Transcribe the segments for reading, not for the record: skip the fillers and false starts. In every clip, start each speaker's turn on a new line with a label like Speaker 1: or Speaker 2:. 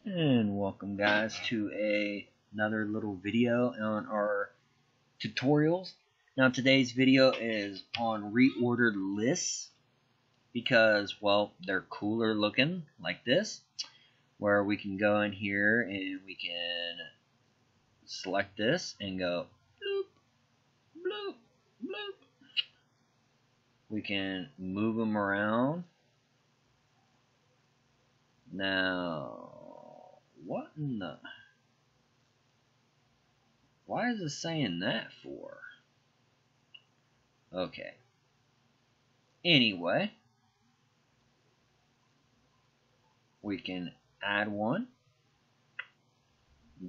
Speaker 1: And welcome guys to another little video on our tutorials. Now today's video is on reordered lists because, well, they're cooler looking like this, where we can go in here and we can select this and go bloop, bloop, bloop. We can move them around. Now, what in the... why is it saying that for? Okay. Anyway, we can add one.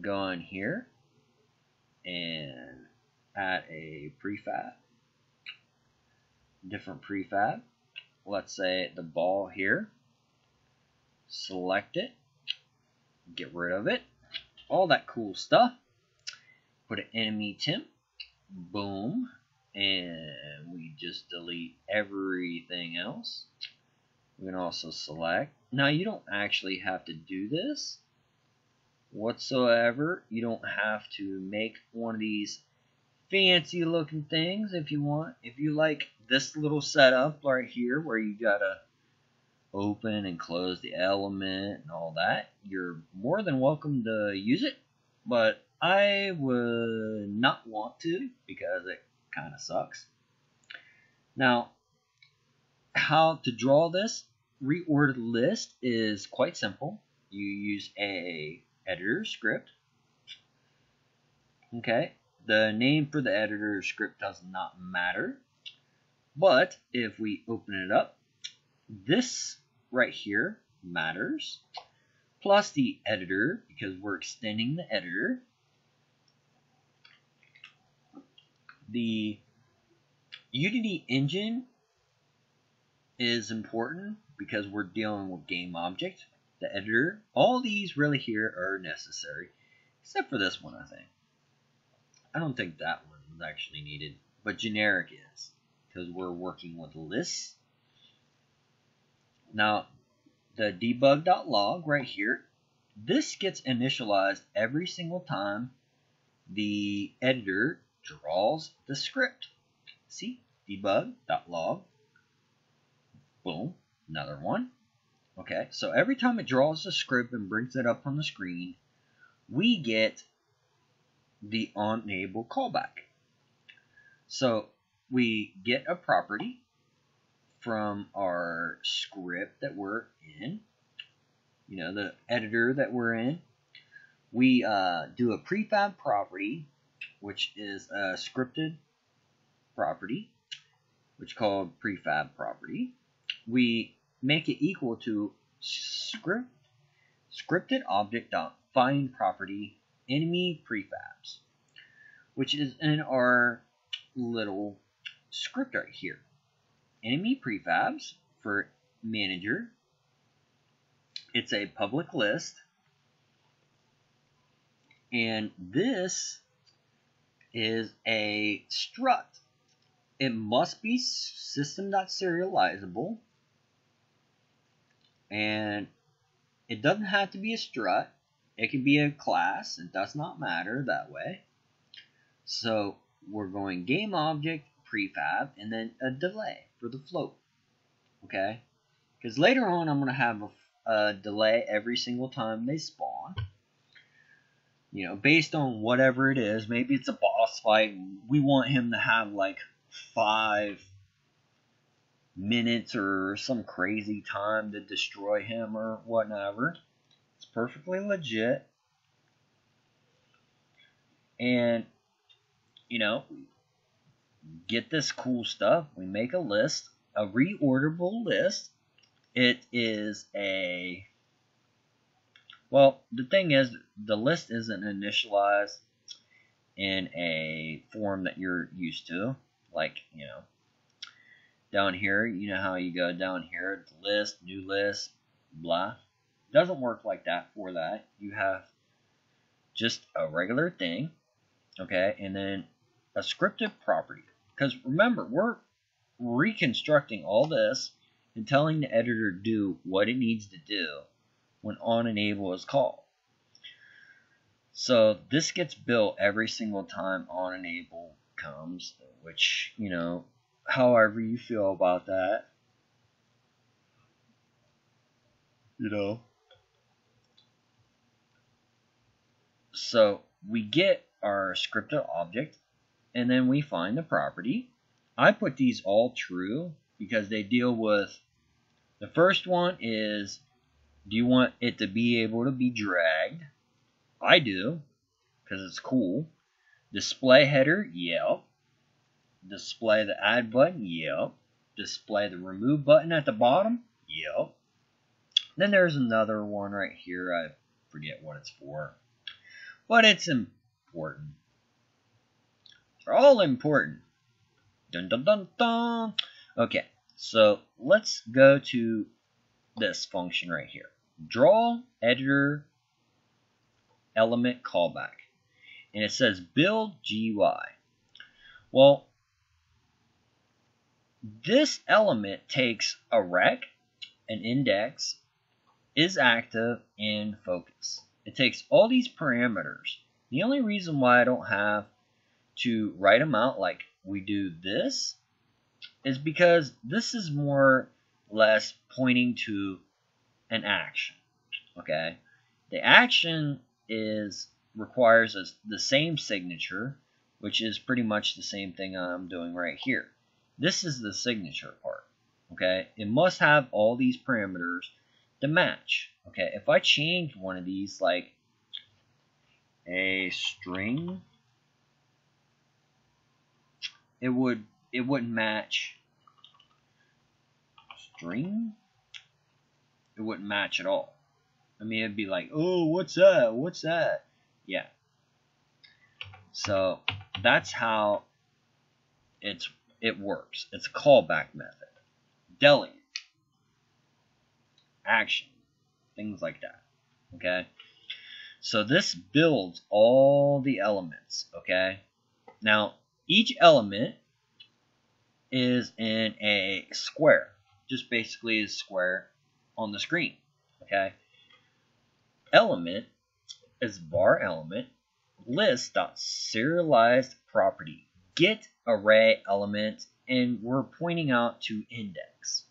Speaker 1: Go in here and add a prefab. Different prefab. Let's say the ball here. Select it. Get rid of it. All that cool stuff. Put an enemy temp. Boom. And we just delete everything else. We can also select. Now you don't actually have to do this whatsoever. You don't have to make one of these fancy looking things if you want. If you like this little setup right here where you gotta open and close the element and all that, you're more than welcome to use it, but I would not want to because it kind of sucks. Now, how to draw this reordered list is quite simple. You use a editor script. Okay, the name for the editor script does not matter, but if we open it up, this right here matters, plus the editor, because we're extending the editor. The Unity engine is important because we're dealing with game object. The editor, all these really here are necessary, except for this one, I think. I don't think that one is actually needed, but generic is, because we're working with lists. Now, the debug.log right here, this gets initialized every single time the editor draws the script. See, debug.log, boom, another one. Okay, so every time it draws the script and brings it up on the screen, we get the enable callback. So we get a property from our script that we're in, you know, the editor that we're in. We do a prefab property, which is a scripted property, which is called prefab property. We make it equal to scripted object.find property enemy prefabs, which is in our little script right here. Enemy prefabs for manager. It's a public list, and this is a strut. It must be system.serializable, and it doesn't have to be a strut. It can be a class. It does not matter that way. So we're going game object prefab and then a delay for the float. Okay, because later on I'm going to have a delay every single time they spawn. You know, based on whatever it is. Maybe it's a boss fight and we want him to have like 5 minutes or some crazy time to destroy him or whatever. It's perfectly legit. And, you know, get this cool stuff. We make a list, a reorderable list. It is a... well, the thing is, the list isn't initialized in a form that you're used to. Like, you know, down here, you know how you go down here, list, new list, blah. It doesn't work like that for that. You have just a regular thing, okay, and then a scripted property. Because remember, we're reconstructing all this and telling the editor to do what it needs to do when onEnable is called. So this gets built every single time onEnable comes, which, however you feel about that, So we get our scripted object, and then we find the property. I put these all true because they deal with, the first one is, do you want it to be able to be dragged? I do, because it's cool. Display header, yep. Display the add button, yep. Display the remove button at the bottom, yep. Then there's another one right here. I forget what it's for, but it's important. They're all important. Dun dun dun dun. Okay, so let's go to this function right here. Draw editor element callback. And it says build GUI. Well, this element takes a rec, an index, is active, and focus. It takes all these parameters. The only reason why I don't have to write them out like we do this is because this is more or less pointing to an action. Okay, the action requires the same signature, which is pretty much the same thing I'm doing right here. This is the signature part. Okay, it must have all these parameters to match. Okay, if I change one of these like a string, it wouldn't match. String, it wouldn't match at all. I mean, it'd be like, oh, what's that? What's that? Yeah. So that's how it works. It's a callback method. Delegate. Action. Things like that. Okay. So this builds all the elements. Okay. Now, each element is in a square. Just basically a square on the screen. Okay. Element is var element list.serialized property get array element, and we're pointing out to index,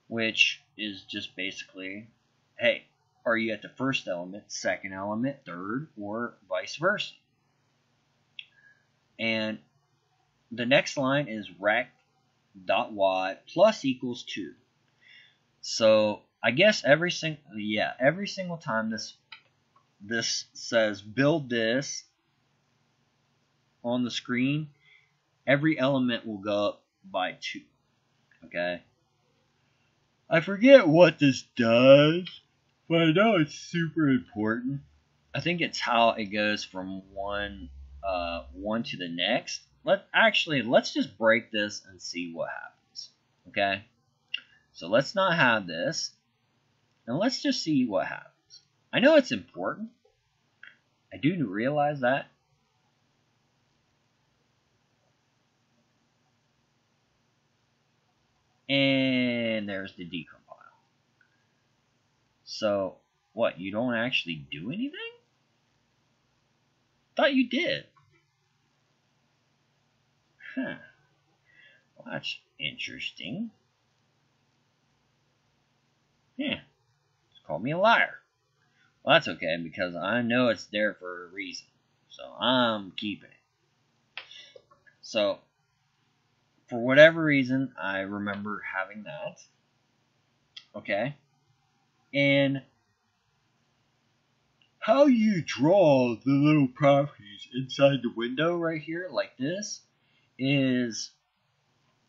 Speaker 1: which is just basically, hey, are you at the first element, second element, third, or vice versa? And the next line is rec.y plus equals 2. So I guess every single time this says build this on the screen, every element will go up by 2. Okay? I forget what this does, but I know it's super important. I think it's how it goes from one to the next. Let's just break this and see what happens. Okay? So let's not have this, and let's just see what happens. I know it's important. I do realize that. And there's the decompile. So, what, you don't actually do anything? Thought you did. Huh. Well, that's interesting. Yeah. Just called me a liar. Well, that's okay, because I know it's there for a reason. So I'm keeping it. So, for whatever reason, I remember having that. Okay. And how you draw the little properties inside the window right here, like this, is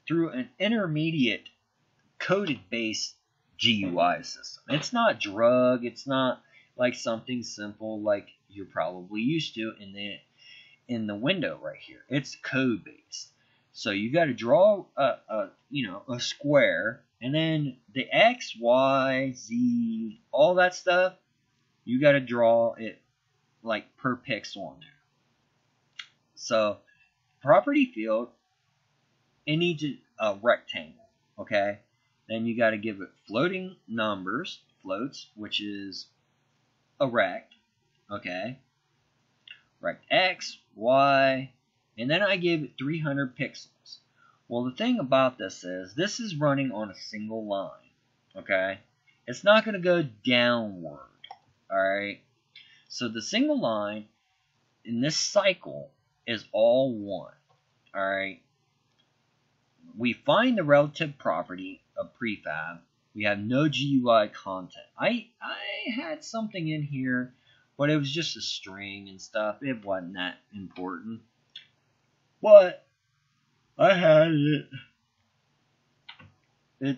Speaker 1: through an intermediate coded-based GUI system. It's not drug. It's not like something simple like you're probably used to in the window right here. It's code-based. So you got to draw a square, and then the X, Y, Z, all that stuff, you got to draw it like per pixel on there. So property field, it needs a rectangle. Okay, then you got to give it floating numbers, floats, which is a rect. Okay, rect X, Y, and then I gave it 300 pixels. Well, the thing about this is running on a single line, okay? It's not going to go downward, all right? So the single line in this cycle is all 1, all right? We find the relative property of prefab. We have no GUI content. I had something in here, but it was just a string and stuff. It wasn't that important. But I had it.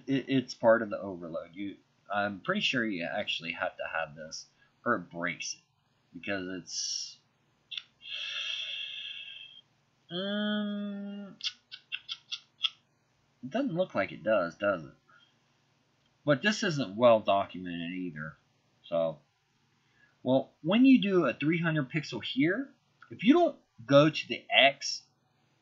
Speaker 1: It's part of the overload. I'm pretty sure you actually have to have this, or it breaks it, because it's it doesn't look like it does it? But this isn't well documented either. So, well, when you do a 300 pixel here, if you don't go to the X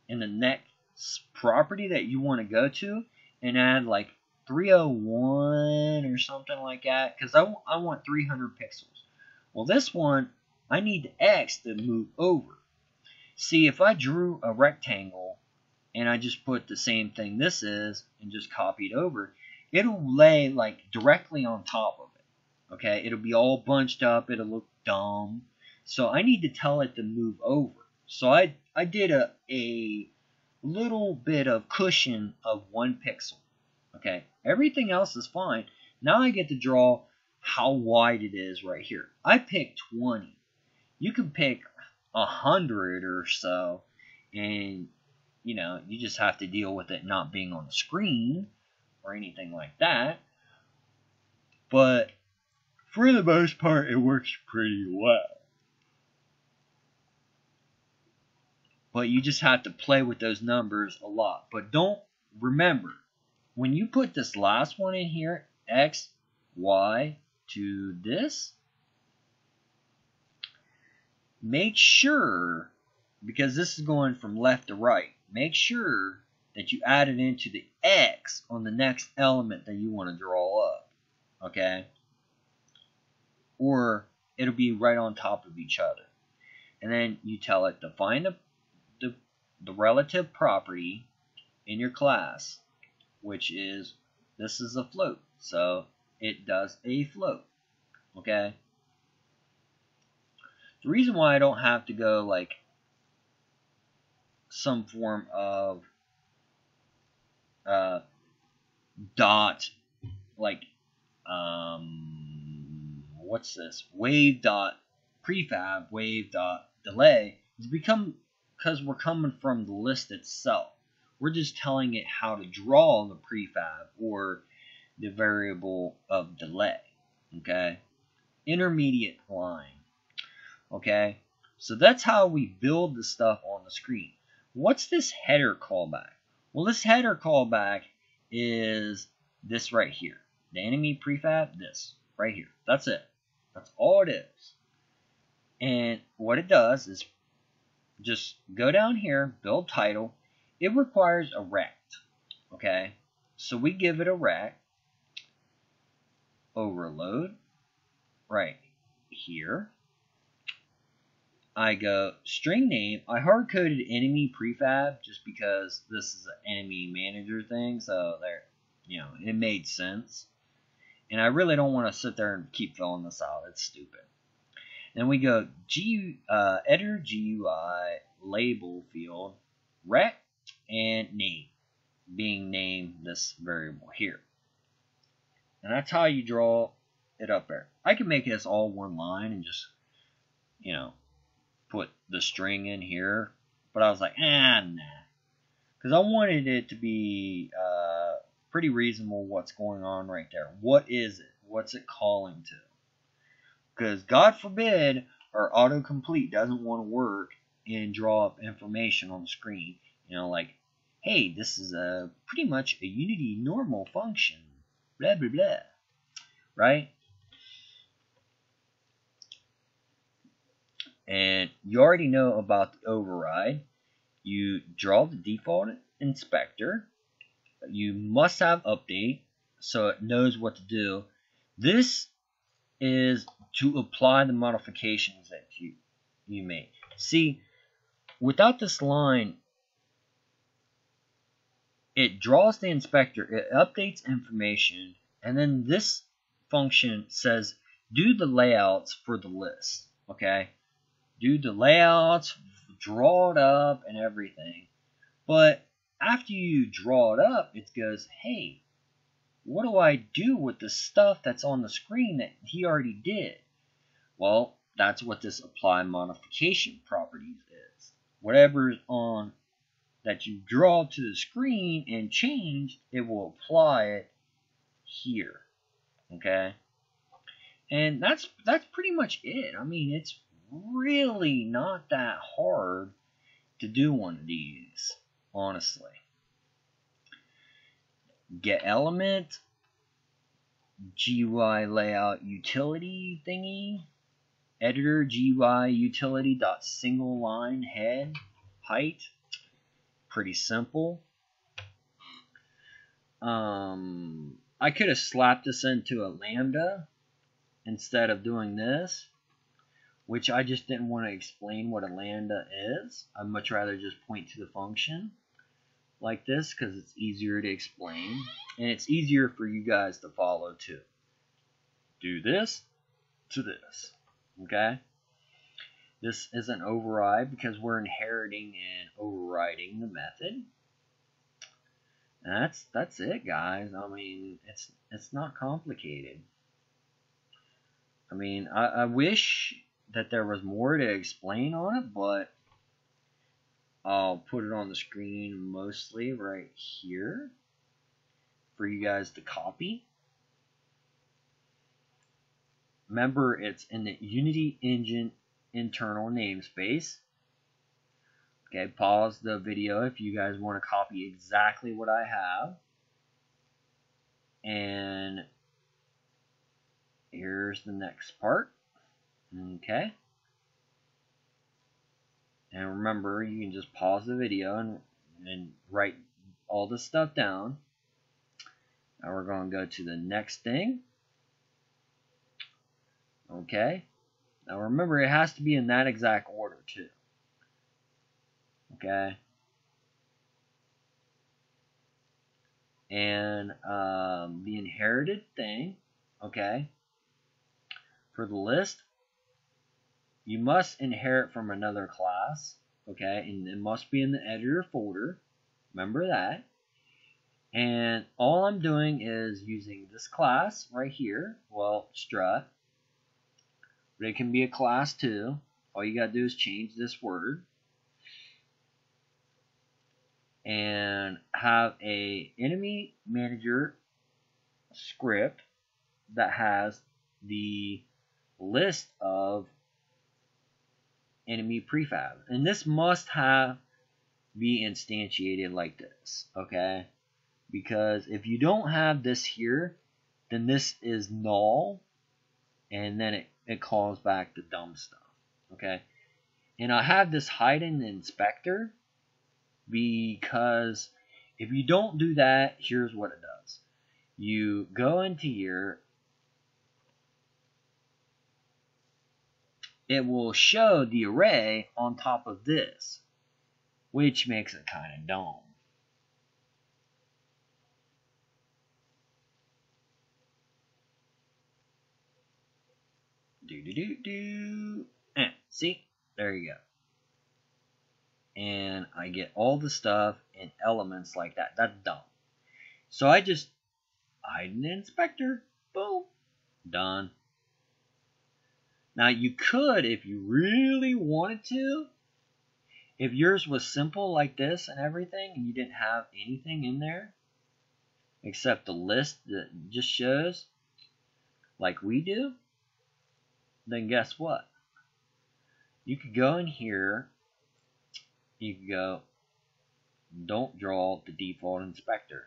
Speaker 1: in the next property that you want to go to and add like 301 or something like that, because I want 300 pixels. Well, this one, I need the X to move over. See, if I drew a rectangle and I just put the same thing this is and just copied over, it'll lay like directly on top of it. Okay, it'll be all bunched up, it'll look dumb. So I need to tell it to move over. So I did a little bit of cushion of 1 pixel. Okay, everything else is fine. Now I get to draw how wide it is right here. I picked 20. You can pick 100 or so, and you just have to deal with it not being on the screen or anything like that. But for the most part, it works pretty well. But you just have to play with those numbers a lot. But don't remember, when you put this last one in here, X, Y, to this, make sure, because this is going from left to right, make sure that you add it into the X on the next element that you want to draw up. Okay? Or it'll be right on top of each other. And then you tell it to find the relative property in your class, which is, this is a float, so it does a float. Okay? The reason why I don't have to go like some form of dot, like what's this, wave dot prefab, wave dot delay, is because we're coming from the list itself. We're just telling it how to draw the prefab or the variable of delay. Okay, intermediate line. Okay, so that's how we build the stuff on the screen. What's this header callback? Well, this header callback is this right here. The enemy prefab, this right here. That's it. That's all it is. And what it does is just go down here, build title. It requires a rect. Okay, so we give it a rect. Overload right here. I go string name. I hard coded enemy prefab just because this is an enemy manager thing, so there, it made sense. And I really don't want to sit there and keep filling this out. It's stupid. Then we go editor GUI label field rect and name, being named this variable here. And that's how you draw it up there. I can make this all one line and just put the string in here, but I was like, nah, because I wanted it to be pretty reasonable what's going on right there. What is it? What's it calling to? Because God forbid our autocomplete doesn't want to work and draw up information on the screen. Like, hey, this is pretty much a Unity normal function. Blah, blah, blah. Right? And you already know about the override. You draw the default inspector. You must have update so it knows what to do. This is to apply the modifications that you made. See, without this line, it draws the inspector, it updates information, and then this function says do the layouts for the list. Okay, do the layouts, draw it up and everything. But after you draw it up, it goes, hey, what do I do with the stuff that's on the screen that he already did? Well, that's what this apply modification properties is. Whatever's on that you draw to the screen and change, it will apply it here. Okay? And that's pretty much it. I mean, it's really not that hard to do one of these, honestly. Get element, GUI layout utility thingy, editor GUI utility dot single line head height. Pretty simple. I could have slapped this into a lambda instead of doing this, which I just didn't want to explain what a lambda is. I'd much rather just point to the function like this because it's easier to explain and it's easier for you guys to follow too. Do this to this. Okay? This is an override because we're inheriting and overriding the method. And that's it, guys. I mean, it's not complicated. I mean, I wish that there was more to explain on it, but I'll put it on the screen mostly right here for you guys to copy. Remember, it's in the Unity Engine internal namespace. Okay, pause the video if you guys want to copy exactly what I have. And here's the next part. Okay. And remember, you can just pause the video and write all this stuff down. Now we're going to go to the next thing. Okay. Now remember, it has to be in that exact order too. Okay. And the inherited thing, okay, for the list, you must inherit from another class, okay, and it must be in the editor folder. Remember that. And all I'm doing is using this class right here, well, strut, but it can be a class too. All you gotta do is change this word and have a enemy manager script that has the list of enemy prefab, and this must be instantiated like this, okay? Because if you don't have this here, then this is null, and then it calls back the dumb stuff, okay? And I have this hide in the inspector because if you don't do that, here's what it does. You go into here, it will show the array on top of this, which makes it kind of dumb. See? There you go. And I get all the stuff in elements like that. That's dumb. So I just hide in the inspector. Boom. Done. Now you could, if you really wanted to, if yours was simple like this and everything, and you didn't have anything in there except the list that just shows like we do, then guess what? You could go in here, you could go, don't draw the default inspector.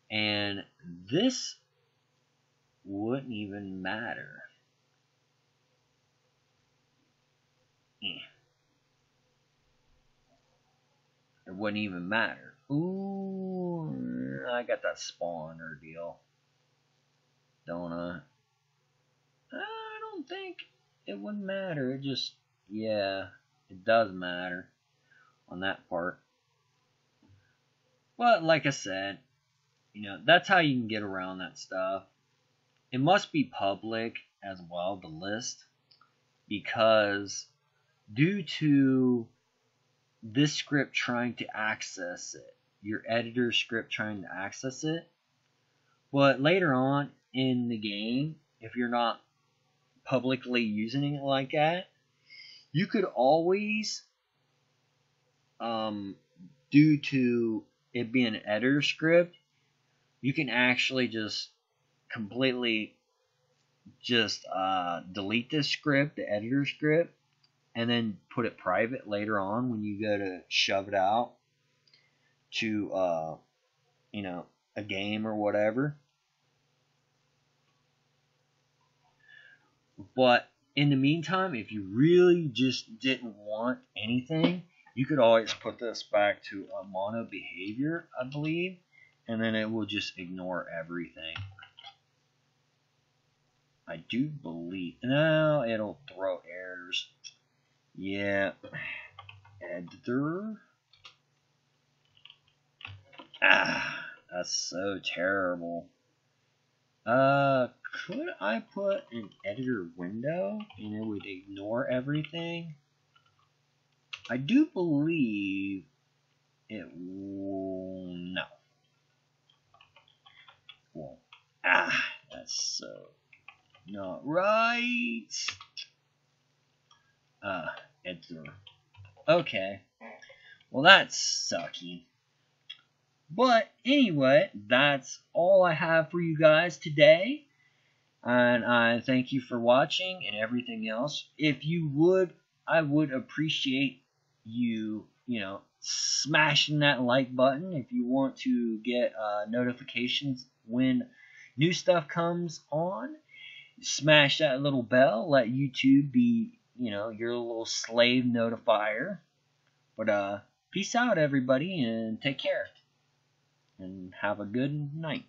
Speaker 1: And this wouldn't even matter. It wouldn't even matter. Ooh, I got that spawner deal, don't I? I don't think it wouldn't matter. It just, yeah, it does matter on that part. But like I said, that's how you can get around that stuff. It must be public as well, the list, because due to this script trying to access it, your editor script trying to access it, but later on in the game, if you're not publicly using it like that, you could always, due to it being an editor script, you can actually just completely just delete this script, the editor script, and then put it private later on when you go to shove it out to a game or whatever. But in the meantime, if you really just didn't want anything, you could always put this back to a mono behavior, I believe, and then it will just ignore everything. I do believe. No, it'll throw errors. Yeah. Editor. That's so terrible. Could I put an editor window and it would ignore everything? I do believe it will. No. Well, that's so not right. Editor. Okay. Well, that's sucky. But anyway, that's all I have for you guys today. And I thank you for watching and everything else. If you would, I would appreciate you, smashing that like button if you want to get notifications when new stuff comes on. Smash that little bell. Let YouTube be, your little slave notifier. But peace out, everybody, and take care. And have a good night.